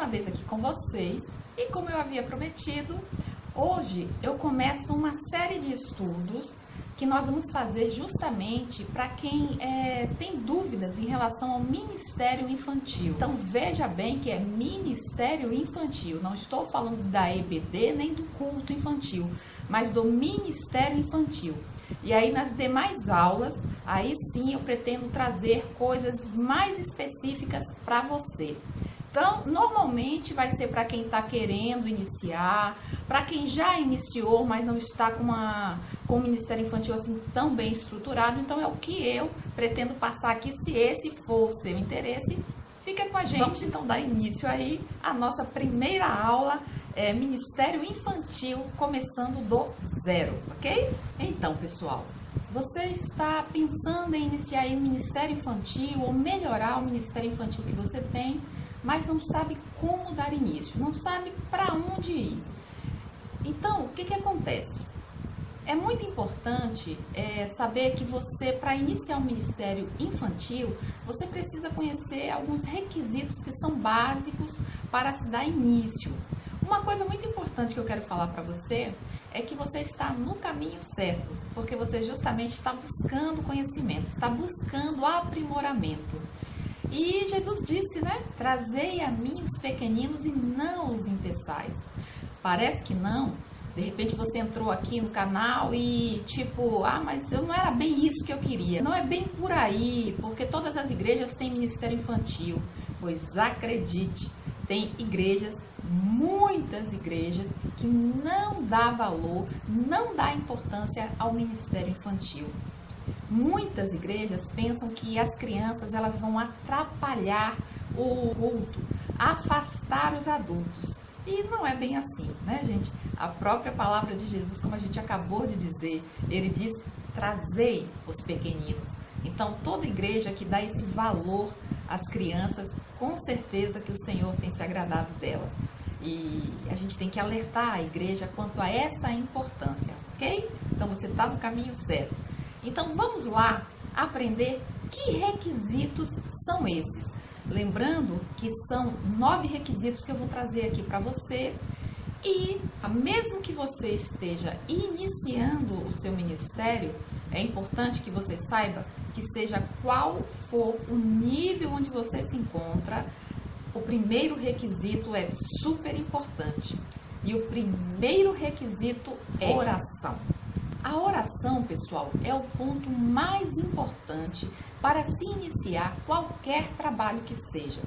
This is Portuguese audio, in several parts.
uma vez aqui com vocês e como eu havia prometido, hoje eu começo uma série de estudos que nós vamos fazer justamente para quem tem dúvidas em relação ao ministério infantil. Então veja bem que é ministério infantil, não estou falando da EBD nem do culto infantil, mas do ministério infantil. E aí nas demais aulas, aí sim eu pretendo trazer coisas mais específicas para você. Então, normalmente vai ser para quem está querendo iniciar, para quem já iniciou, mas não está com o Ministério Infantil assim tão bem estruturado. Então, é o que eu pretendo passar aqui. Se esse for o seu interesse, fica com a gente. Vamos então dar início aí à nossa primeira aula, Ministério Infantil, começando do zero, ok? Então, pessoal, você está pensando em iniciar aí o Ministério Infantil ou melhorar o Ministério Infantil que você tem, mas não sabe como dar início, não sabe para onde ir. Então, o que acontece? É muito importante saber que você, para iniciar um ministério infantil, você precisa conhecer alguns requisitos que são básicos para se dar início. Uma coisa muito importante que eu quero falar para você é que você está no caminho certo, porque você justamente está buscando conhecimento, está buscando aprimoramento. E Jesus disse, né? Trazei a mim os pequeninos e não os impeçais. Parece que não. De repente você entrou aqui no canal e tipo, mas eu não era bem isso que eu queria. Não é bem por aí, porque todas as igrejas têm ministério infantil. Pois acredite, tem igrejas, muitas igrejas, que não dá valor, não dá importância ao ministério infantil. Muitas igrejas pensam que as crianças elas vão atrapalhar o culto, afastar os adultos. E não é bem assim, né, gente? A própria palavra de Jesus, como a gente acabou de dizer, ele diz, trazei os pequeninos. Então, toda igreja que dá esse valor às crianças, com certeza que o Senhor tem se agradado dela. E a gente tem que alertar a igreja quanto a essa importância, ok? Então, você está no caminho certo. Então, vamos lá aprender que requisitos são esses. Lembrando que são 9 requisitos que eu vou trazer aqui para você. E mesmo que você esteja iniciando o seu ministério, é importante que você saiba que seja qual for o nível onde você se encontra, o primeiro requisito é super importante. E o primeiro requisito é oração. A oração, pessoal, é o ponto mais importante para se iniciar qualquer trabalho que seja.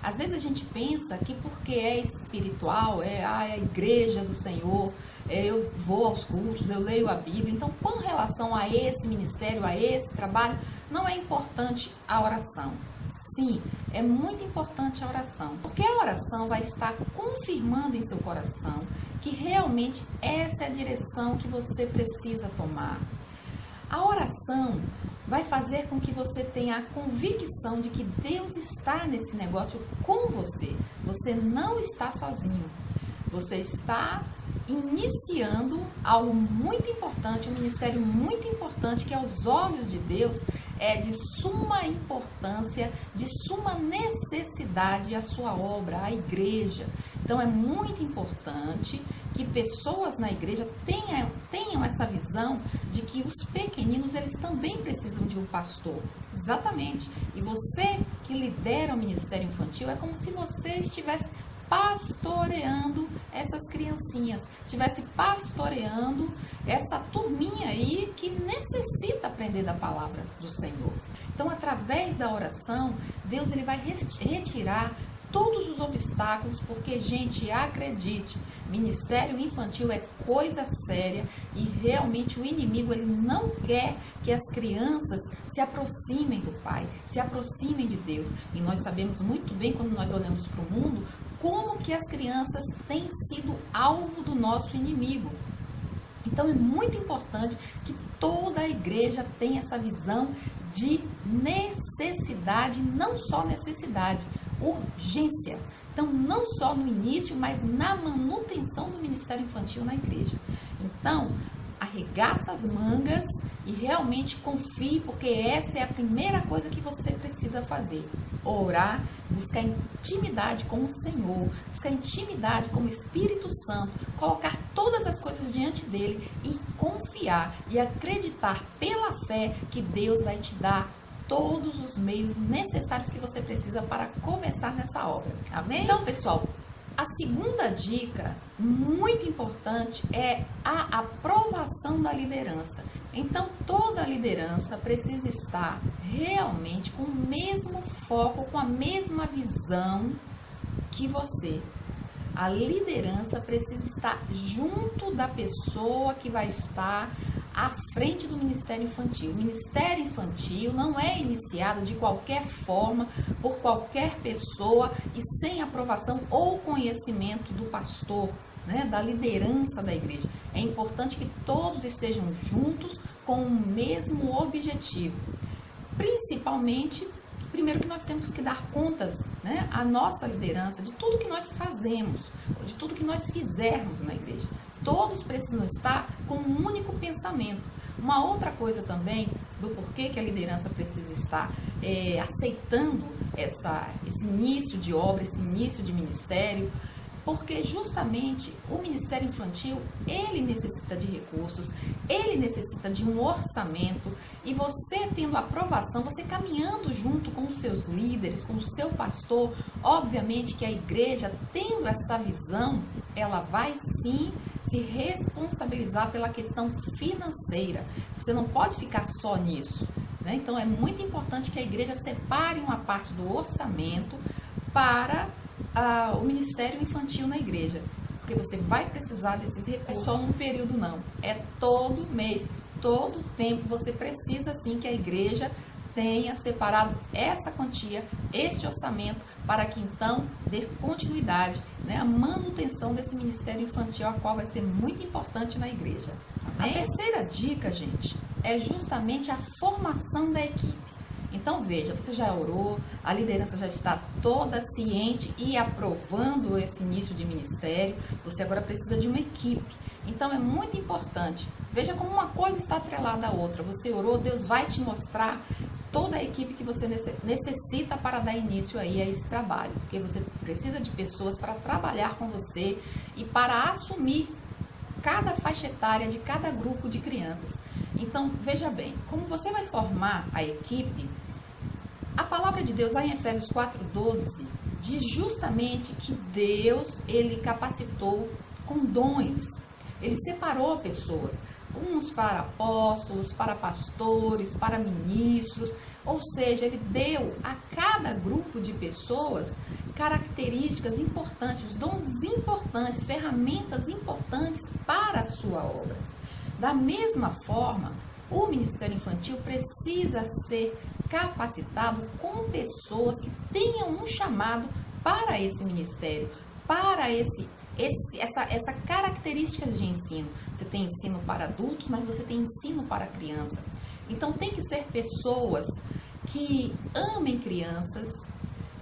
Às vezes a gente pensa que porque é espiritual, é a igreja do Senhor, eu vou aos cultos, eu leio a Bíblia, então com relação a esse ministério, a esse trabalho, não é importante a oração. Sim, é muito importante a oração, porque a oração vai estar confirmando em seu coração que realmente essa é a direção que você precisa tomar. A oração vai fazer com que você tenha a convicção de que Deus está nesse negócio com você. Você não está sozinho. Você está iniciando algo muito importante, um ministério muito importante que aos olhos de Deus é de suma importância, de suma necessidade a sua obra, a igreja. Então é muito importante que pessoas na igreja tenham essa visão de que os pequeninos eles também precisam de um pastor. Exatamente. E você que lidera o ministério infantil é como se você estivesse pastoreando essas criancinhas, estivesse pastoreando essa turminha aí que necessita aprender da palavra do Senhor. Então, através da oração, Deus ele vai retirar todos os obstáculos, porque, gente, acredite, ministério infantil é coisa séria e realmente o inimigo ele não quer que as crianças se aproximem do Pai, se aproximem de Deus. E nós sabemos muito bem, quando nós olhamos para o mundo, como que as crianças têm sido alvo do nosso inimigo. Então é muito importante que toda a igreja tenha essa visão de necessidade, não só necessidade, urgência. Então não só no início, mas na manutenção do ministério infantil na igreja. Então arregaça as mangas e realmente confie, porque essa é a primeira coisa que você precisa fazer. Orar, buscar intimidade com o Senhor, buscar intimidade com o Espírito Santo, colocar todas as coisas diante dele e confiar e acreditar pela fé que Deus vai te dar todos os meios necessários que você precisa para começar nessa obra. Amém? Então, pessoal, a segunda dica, muito importante, é a aprovação da liderança. Então, toda liderança precisa estar realmente com o mesmo foco, com a mesma visão que você. A liderança precisa estar junto da pessoa que vai estar à frente do Ministério Infantil. O Ministério Infantil não é iniciado de qualquer forma, por qualquer pessoa e sem aprovação ou conhecimento do pastor, né, da liderança da igreja. É importante que todos estejam juntos com o mesmo objetivo. Principalmente, primeiro que nós temos que dar contas, né, à nossa liderança de tudo que nós fazemos, de tudo que nós fizermos na igreja. Todos precisam estar com um único pensamento. Uma outra coisa também do porquê que a liderança precisa estar aceitando esse início de obra, esse início de ministério, porque justamente o Ministério Infantil, ele necessita de recursos, ele necessita de um orçamento, e você tendo aprovação, você caminhando junto com os seus líderes, com o seu pastor, obviamente que a igreja, tendo essa visão, ela vai sim se responsabilizar pela questão financeira. Você não pode ficar só nisso, né? Então é muito importante que a igreja separe uma parte do orçamento para o Ministério Infantil na igreja, porque você vai precisar desses recursos. É só um período não, é todo mês, todo tempo você precisa sim que a igreja tenha separado essa quantia, este orçamento, para que então dê continuidade, né, a manutenção desse Ministério Infantil, a qual vai ser muito importante na igreja. Amém? A terceira dica, gente, é justamente a formação da equipe. Então veja, você já orou, a liderança já está toda ciente e aprovando esse início de ministério, você agora precisa de uma equipe. Então é muito importante, veja como uma coisa está atrelada à outra. Você orou, Deus vai te mostrar toda a equipe que você necessita para dar início aí a esse trabalho, porque você precisa de pessoas para trabalhar com você e para assumir cada faixa etária de cada grupo de crianças. Então, veja bem, como você vai formar a equipe, a palavra de Deus lá em Efésios 4:12 diz justamente que Deus, ele capacitou com dons, ele separou pessoas, uns para apóstolos, para pastores, para ministros, ou seja, ele deu a cada grupo de pessoas características importantes, dons importantes, ferramentas importantes para a sua obra. Da mesma forma, o Ministério Infantil precisa ser capacitado com pessoas que tenham um chamado para esse ministério, para essa característica de ensino. Você tem ensino para adultos, mas você tem ensino para criança. Então tem que ser pessoas que amem crianças,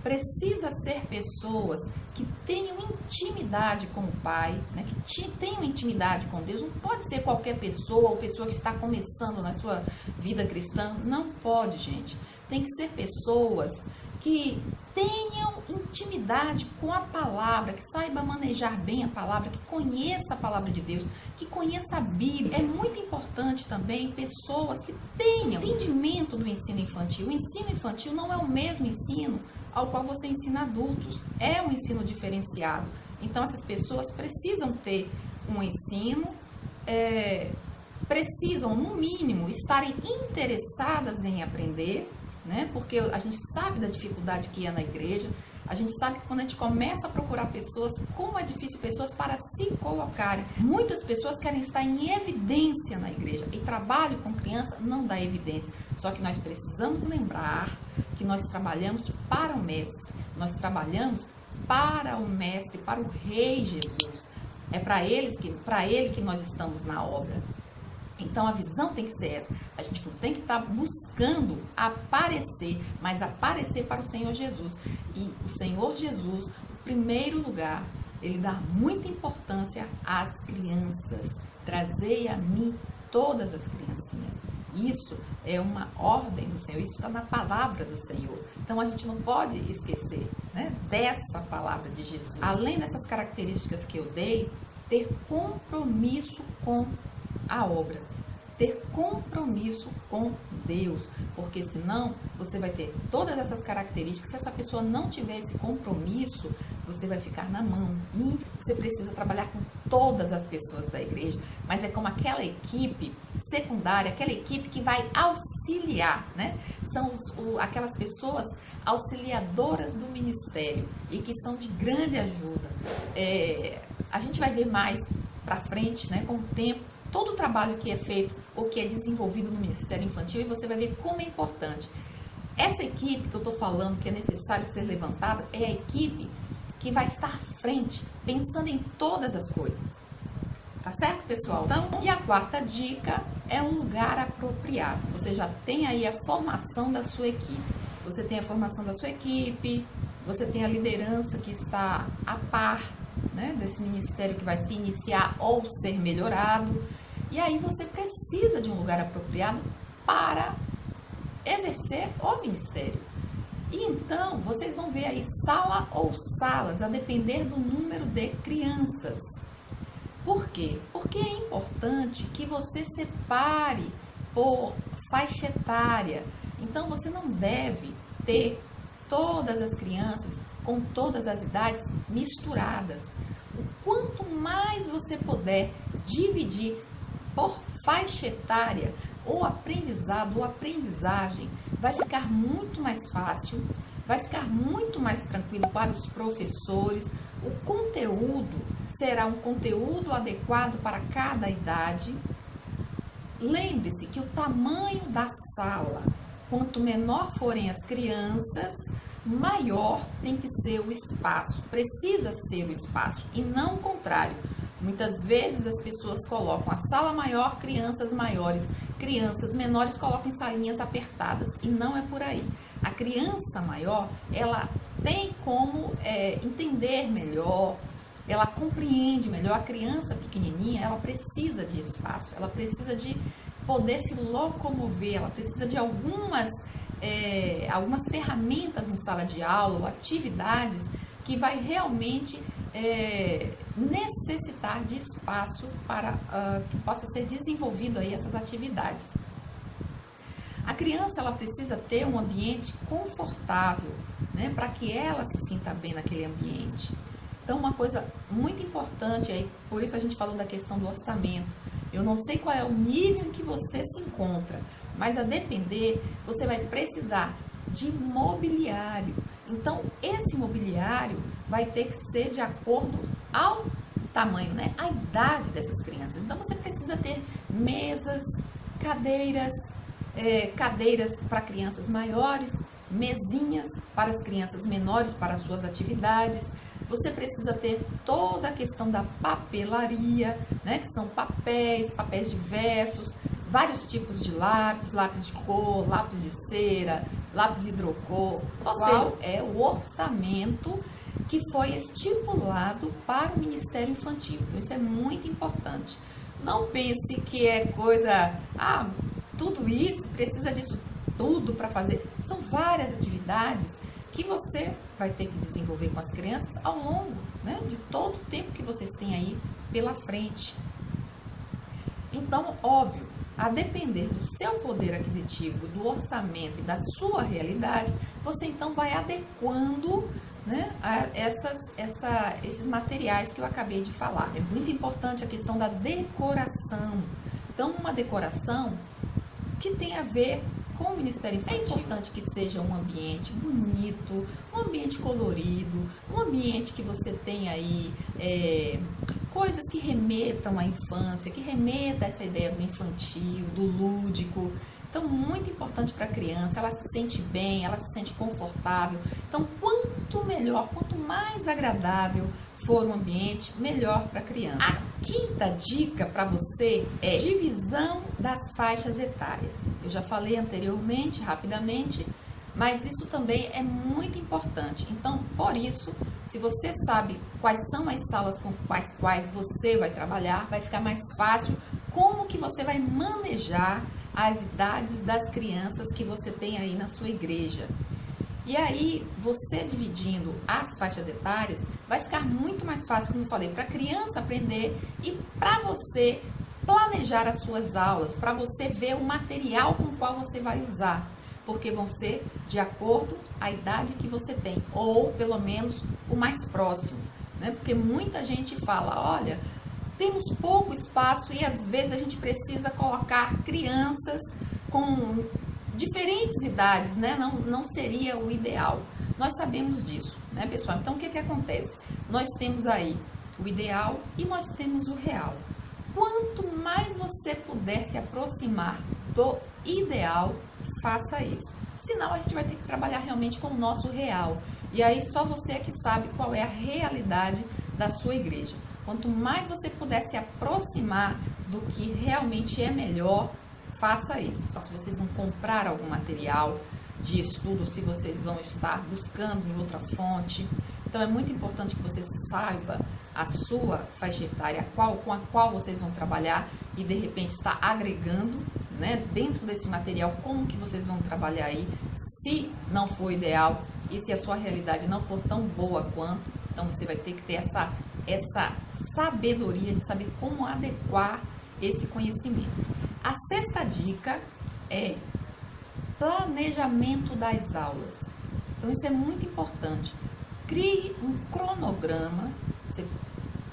precisa ser pessoas que tenham intimidade com o Pai, né? Que tenham intimidade com Deus. Não pode ser qualquer pessoa ou pessoa que está começando na sua vida cristã. Não pode, gente. Tem que ser pessoas que tenham intimidade com a palavra, que saiba manejar bem a palavra, que conheça a palavra de Deus, que conheça a Bíblia. É muito importante também pessoas que tenham entendimento do ensino infantil. O ensino infantil não é o mesmo ensino ao qual você ensina adultos. É um ensino diferenciado. Então, essas pessoas precisam ter um ensino, precisam, no mínimo, estarem interessadas em aprender, né? Porque a gente sabe da dificuldade que é na igreja, a gente sabe que quando a gente começa a procurar pessoas, como é difícil pessoas para se colocarem. Muitas pessoas querem estar em evidência na igreja, e trabalho com criança não dá evidência. Só que nós precisamos lembrar que nós trabalhamos para o Mestre, nós trabalhamos para o Mestre, para o Rei Jesus. É para ele que nós estamos na obra. Então a visão tem que ser essa. A gente não tem que estar buscando aparecer, mas aparecer para o Senhor Jesus. E o Senhor Jesus, em primeiro lugar, ele dá muita importância às crianças. Trazei a mim todas as criancinhas. Isso é uma ordem do Senhor, isso está na palavra do Senhor. Então a gente não pode esquecer, né, dessa palavra de Jesus. Além dessas características que eu dei, ter compromisso com a obra, ter compromisso com Deus, porque senão você vai ter todas essas características. Se essa pessoa não tiver esse compromisso, você vai ficar na mão. E você precisa trabalhar com todas as pessoas da igreja, mas é como aquela equipe secundária, aquela equipe que vai auxiliar, né? São aquelas pessoas auxiliadoras do ministério e que são de grande ajuda. A gente vai ver mais para frente, né, com o tempo, todo o trabalho que é feito ou que é desenvolvido no Ministério Infantil, e você vai ver como é importante. Essa equipe que eu estou falando, que é necessário ser levantada, é a equipe que vai estar à frente, pensando em todas as coisas. Tá certo, pessoal? Então, e a quarta dica é um lugar apropriado. Você já tem aí a formação da sua equipe. Você tem a formação da sua equipe, você tem a liderança que está a par, né, desse ministério que vai se iniciar ou ser melhorado. E aí você precisa de um lugar apropriado para exercer o ministério. E então, vocês vão ver aí sala ou salas, a depender do número de crianças. Por quê? Porque é importante que você separe por faixa etária. Então, você não deve ter todas as crianças com todas as idades misturadas. O quanto mais você puder dividir por faixa etária, o aprendizado ou aprendizagem vai ficar muito mais fácil, vai ficar muito mais tranquilo para os professores. O conteúdo será um conteúdo adequado para cada idade. Lembre-se que o tamanho da sala, quanto menor forem as crianças, maior tem que ser o espaço, precisa ser o espaço e não o contrário. Muitas vezes as pessoas colocam a sala maior, crianças maiores, crianças menores colocam em salinhas apertadas, e não é por aí. A criança maior, ela tem como entender melhor, ela compreende melhor. A criança pequenininha, ela precisa de espaço, ela precisa de poder se locomover, ela precisa de algumas ferramentas em sala de aula ou atividades que vai realmente necessitar de espaço para que possa ser desenvolvido aí essas atividades. A criança, ela precisa ter um ambiente confortável, né, para que ela se sinta bem naquele ambiente. Então, uma coisa muito importante, aí, por isso a gente falou da questão do orçamento. Eu não sei qual é o nível em que você se encontra, mas a depender, você vai precisar de mobiliário. Então, esse mobiliário vai ter que ser de acordo ao tamanho, né, a idade dessas crianças. Então, você precisa ter mesas, cadeiras para crianças maiores, mesinhas para as crianças menores, para as suas atividades. Você precisa ter toda a questão da papelaria, né, que são papéis diversos, vários tipos de lápis, lápis de cor, lápis de cera, lápis hidrocor. Ou seja, é o orçamento que foi estipulado para o Ministério Infantil. Então, isso é muito importante. Não pense que é coisa, tudo isso, precisa disso tudo para fazer. São várias atividades que você vai ter que desenvolver com as crianças ao longo, né, de todo o tempo que vocês têm aí pela frente. Então, óbvio, a depender do seu poder aquisitivo, do orçamento e da sua realidade, você então vai adequando, né, esses materiais que eu acabei de falar. É muito importante a questão da decoração. Então, uma decoração que tem a ver com o Ministério Infantil. É importante que seja um ambiente bonito, um ambiente colorido, um ambiente que você tenha aí coisas que remetam à infância, que remetam a essa ideia do infantil, do lúdico. Então, muito importante para a criança, ela se sente bem, ela se sente confortável. Então, quanto melhor, quanto mais agradável for o ambiente, melhor para a criança. A quinta dica para você é divisão das faixas etárias. Eu já falei anteriormente, rapidamente, mas isso também é muito importante. Então, por isso, se você sabe quais são as salas com quais você vai trabalhar, vai ficar mais fácil como que você vai manejar as idades das crianças que você tem aí na sua igreja. E aí, você dividindo as faixas etárias, vai ficar muito mais fácil, como eu falei, para a criança aprender e para você planejar as suas aulas, para você ver o material com o qual você vai usar, porque vão ser de acordo com a idade que você tem, ou pelo menos o mais próximo, né? Porque muita gente fala, olha, temos pouco espaço e às vezes a gente precisa colocar crianças com diferentes idades, né? Não seria o ideal. Nós sabemos disso, né, pessoal? Então, o que acontece? Nós temos aí o ideal e nós temos o real. Quanto mais você puder se aproximar do ideal, faça isso. Senão, a gente vai ter que trabalhar realmente com o nosso real. E aí, só você é que sabe qual é a realidade da sua igreja. Quanto mais você puder se aproximar do que realmente é melhor, faça isso. Se vocês vão comprar algum material de estudo, se vocês vão estar buscando em outra fonte. Então, é muito importante que você saiba a sua faixa etária, com a qual vocês vão trabalhar e, de repente, está agregando, né, dentro desse material, como que vocês vão trabalhar aí, se não for ideal e se a sua realidade não for tão boa quanto. Então, você vai ter que ter essa sabedoria de saber como adequar esse conhecimento. A sexta dica é planejamento das aulas. Então, isso é muito importante. Crie um cronograma. Você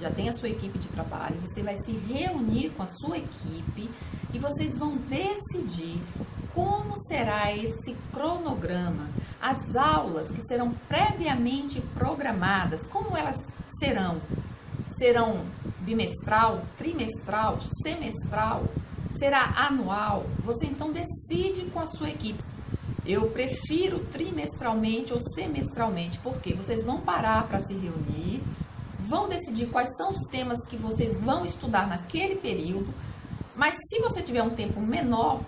já tem a sua equipe de trabalho, você vai se reunir com a sua equipe e vocês vão decidir como será esse cronograma. As aulas que serão previamente programadas, como elas serão? Serão bimestral, trimestral, semestral? Será anual? Você então decide com a sua equipe. Eu prefiro trimestralmente ou semestralmente, porque vocês vão parar para se reunir, vão decidir quais são os temas que vocês vão estudar naquele período, mas se você tiver um tempo menor,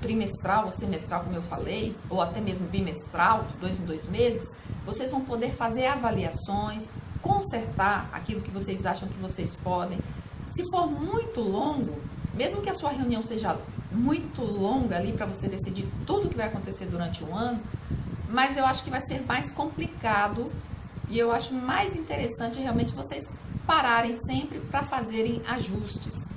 trimestral ou semestral, como eu falei, ou até mesmo bimestral, de 2 em 2 meses, vocês vão poder fazer avaliações, consertar aquilo que vocês acham que vocês podem. Se for muito longo, mesmo que a sua reunião seja muito longa ali para você decidir tudo que vai acontecer durante um ano, mas eu acho que vai ser mais complicado e eu acho mais interessante realmente vocês pararem sempre para fazerem ajustes,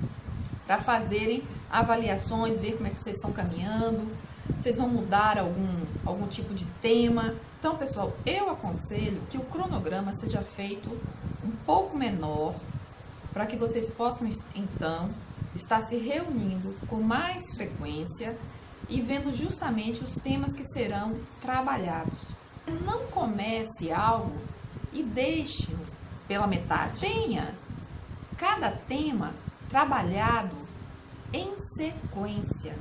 para fazerem avaliações, ver como é que vocês estão caminhando, vocês vão mudar algum tipo de tema. Então, pessoal, eu aconselho que o cronograma seja feito um pouco menor, para que vocês possam, então, estar se reunindo com mais frequência e vendo justamente os temas que serão trabalhados. Não comece algo e deixe pela metade. Tenha cada tema trabalhado em sequência,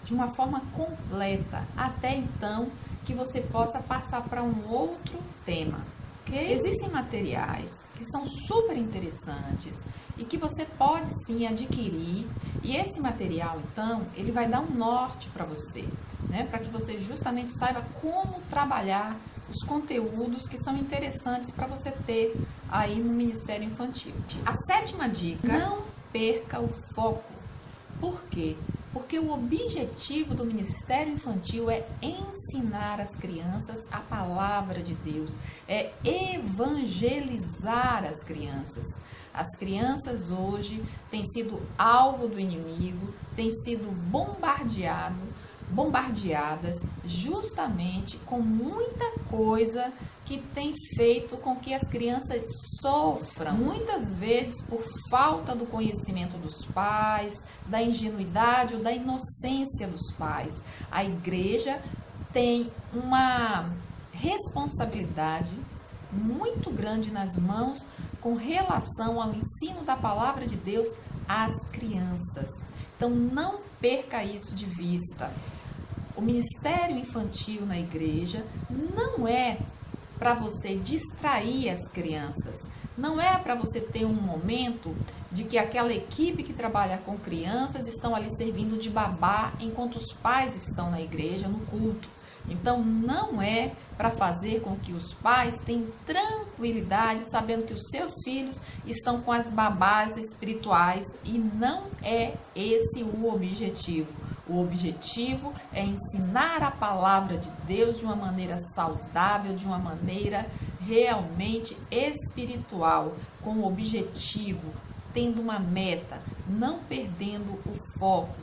de uma forma completa, até então que você possa passar para um outro tema. Okay? Existem materiais que são super interessantes e que você pode sim adquirir, e esse material então ele vai dar um norte para você, né? Para que você justamente saiba como trabalhar os conteúdos que são interessantes para você ter aí no Ministério Infantil. A sétima dica: não perca o foco. Por quê? Porque o objetivo do Ministério Infantil é ensinar as crianças a palavra de Deus, é evangelizar as crianças. As crianças hoje têm sido alvo do inimigo, têm sido bombardeadas justamente com muita coisa que tem feito com que as crianças sofram, muitas vezes por falta do conhecimento dos pais, da ingenuidade ou da inocência dos pais. A igreja tem uma responsabilidade muito grande nas mãos com relação ao ensino da palavra de Deus às crianças. Então, não perca isso de vista. O ministério infantil na igreja não é para você distrair as crianças, não é para você ter um momento de que aquela equipe que trabalha com crianças estão ali servindo de babá enquanto os pais estão na igreja, no culto. Então, não é para fazer com que os pais tenham tranquilidade sabendo que os seus filhos estão com as babás espirituais, e não é esse o objetivo. O objetivo é ensinar a palavra de Deus de uma maneira saudável, de uma maneira realmente espiritual, com o objetivo, tendo uma meta, não perdendo o foco.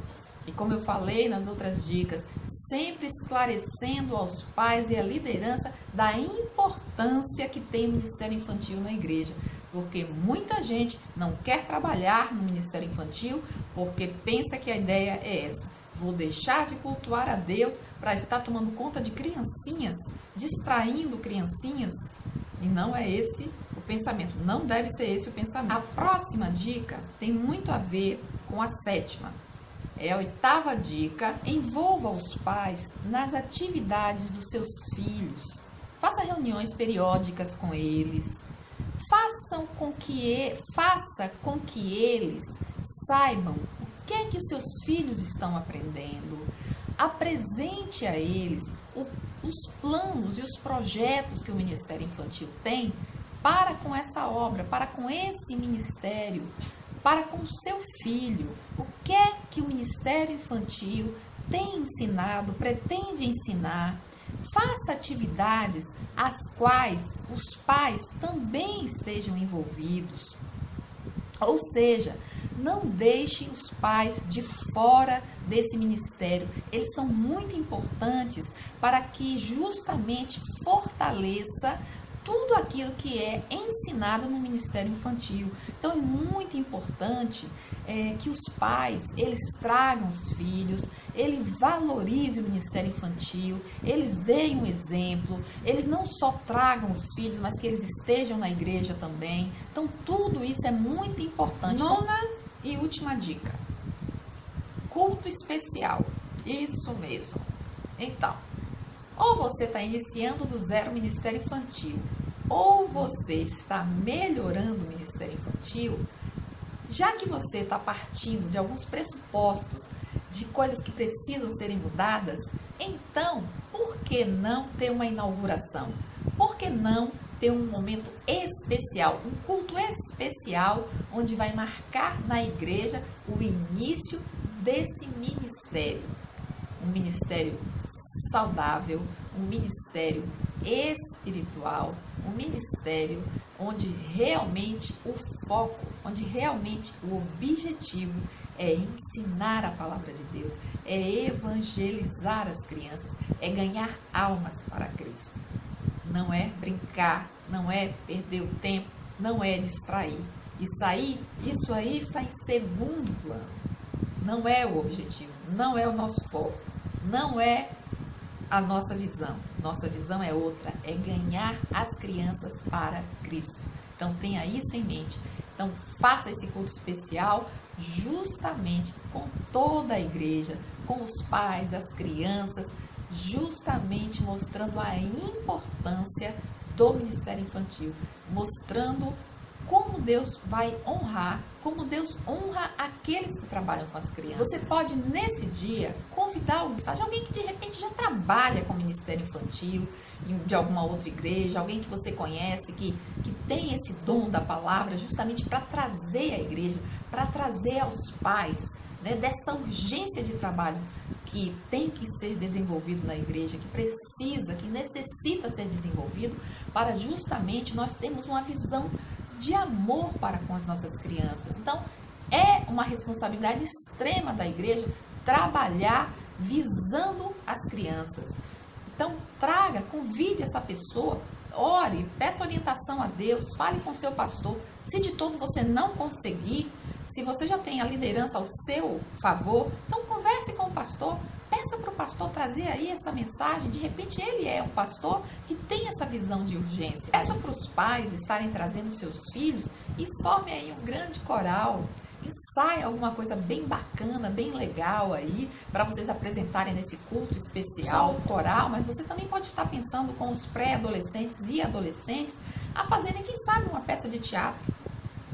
E como eu falei nas outras dicas, sempre esclarecendo aos pais e à liderança da importância que tem o Ministério Infantil na igreja. Porque muita gente não quer trabalhar no Ministério Infantil porque pensa que a ideia é essa. Vou deixar de cultuar a Deus para estar tomando conta de criancinhas, distraindo criancinhas. E não é esse o pensamento, não deve ser esse o pensamento. A próxima dica tem muito a ver com a 7ª. É a 8ª dica. Envolva os pais nas atividades dos seus filhos. Faça reuniões periódicas com eles. Faça com que eles saibam o que é que seus filhos estão aprendendo. Apresente a eles os planos e os projetos que o Ministério Infantil tem para com essa obra, para com esse ministério, para com o seu filho. O que é que o Ministério Infantil tem ensinado, pretende ensinar. Faça atividades às quais os pais também estejam envolvidos. Ou seja, não deixe os pais de fora desse ministério. Eles são muito importantes para que justamente fortaleça tudo aquilo que é ensinado no Ministério Infantil. Então é muito importante que os pais, eles tragam os filhos, eles valorizem o Ministério Infantil, eles deem um exemplo, eles não só tragam os filhos, mas que eles estejam na igreja também. Então tudo isso é muito importante. 9ª e última dica. Culto especial. Isso mesmo. Então, ou você está iniciando do zero o Ministério Infantil, ou você está melhorando o Ministério Infantil, já que você está partindo de alguns pressupostos, de coisas que precisam serem mudadas, então, por que não ter uma inauguração? Por que não ter um momento especial, um culto especial, onde vai marcar na igreja o início desse ministério? Um ministério saudável, um ministério espiritual, um ministério onde realmente o foco, onde realmente o objetivo é ensinar a palavra de Deus, é evangelizar as crianças, é ganhar almas para Cristo. Não é brincar, não é perder o tempo, não é distrair. Isso aí está em segundo plano. Não é o objetivo, não é o nosso foco, não é a nossa visão. Nossa visão é outra, é ganhar as crianças para Cristo. Então tenha isso em mente. Então faça esse culto especial justamente com toda a igreja, com os pais, as crianças, justamente mostrando a importância do Ministério Infantil, mostrando como Deus vai honrar, como Deus honra aqueles que trabalham com as crianças. Você pode, nesse dia, convidar alguém que de repente já trabalha com o Ministério Infantil, de alguma outra igreja, alguém que você conhece, que tem esse dom da palavra, justamente para trazer à igreja, para trazer aos pais, né, dessa urgência de trabalho que tem que ser desenvolvido na igreja, que precisa, que necessita ser desenvolvido, para justamente nós termos uma visão de amor para com as nossas crianças. Então, é uma responsabilidade extrema da igreja trabalhar visando as crianças. Então, convide essa pessoa, ore, peça orientação a Deus, fale com o seu pastor. Se de todo você não conseguir, se você já tem a liderança ao seu favor, então converse com o pastor, peça para o pastor trazer aí essa mensagem. De repente ele é um pastor que tem essa visão de urgência. Peça para os pais estarem trazendo seus filhos e forme aí um grande coral. Ensaie alguma coisa bem bacana, bem legal aí, para vocês apresentarem nesse culto especial, coral, mas você também pode estar pensando com os pré-adolescentes e adolescentes a fazerem, quem sabe, uma peça de teatro.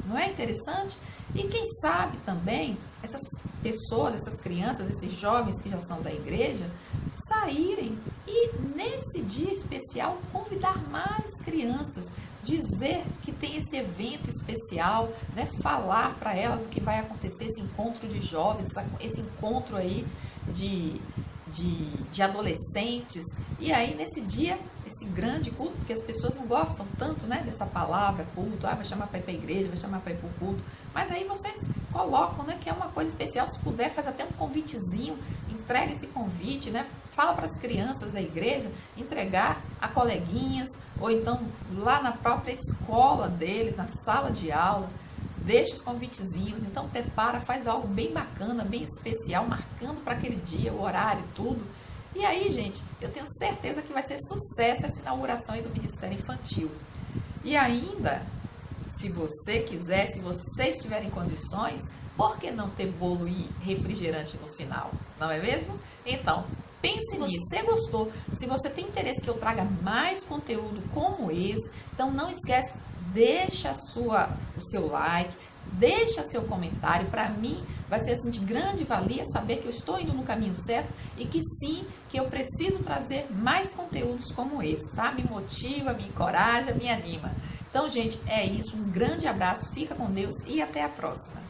Não é interessante? E quem sabe também, essas pessoas, essas crianças, esses jovens que já são da igreja, saírem e nesse dia especial convidar mais crianças, dizer que tem esse evento especial, né? Falar para elas o que vai acontecer, esse encontro de jovens, esse encontro aí de adolescentes. E aí nesse dia, esse grande culto, porque as pessoas não gostam tanto, né, dessa palavra culto, vai chamar para ir para a igreja, vai chamar para ir para o culto, mas aí vocês colocam, né, que é uma coisa especial. Se puder, faz até um convitezinho, entrega esse convite, né, fala para as crianças da igreja entregar a coleguinhas, ou então lá na própria escola deles, na sala de aula. Deixa os convitezinhos, então prepara, faz algo bem bacana, bem especial, marcando para aquele dia, o horário, tudo. E aí, gente, eu tenho certeza que vai ser sucesso essa inauguração aí do Ministério Infantil. E ainda, se você quiser, se vocês tiverem condições, por que não ter bolo e refrigerante no final? Não é mesmo? Então, pense nisso. Se você gostou, se você tem interesse que eu traga mais conteúdo como esse, então não esquece, deixa o seu like, deixa seu comentário. Para mim vai ser assim de grande valia saber que eu estou indo no caminho certo e que sim, que eu preciso trazer mais conteúdos como esse, tá? Me motiva, me encoraja, me anima. Então, gente, é isso. Um grande abraço, fica com Deus e até a próxima.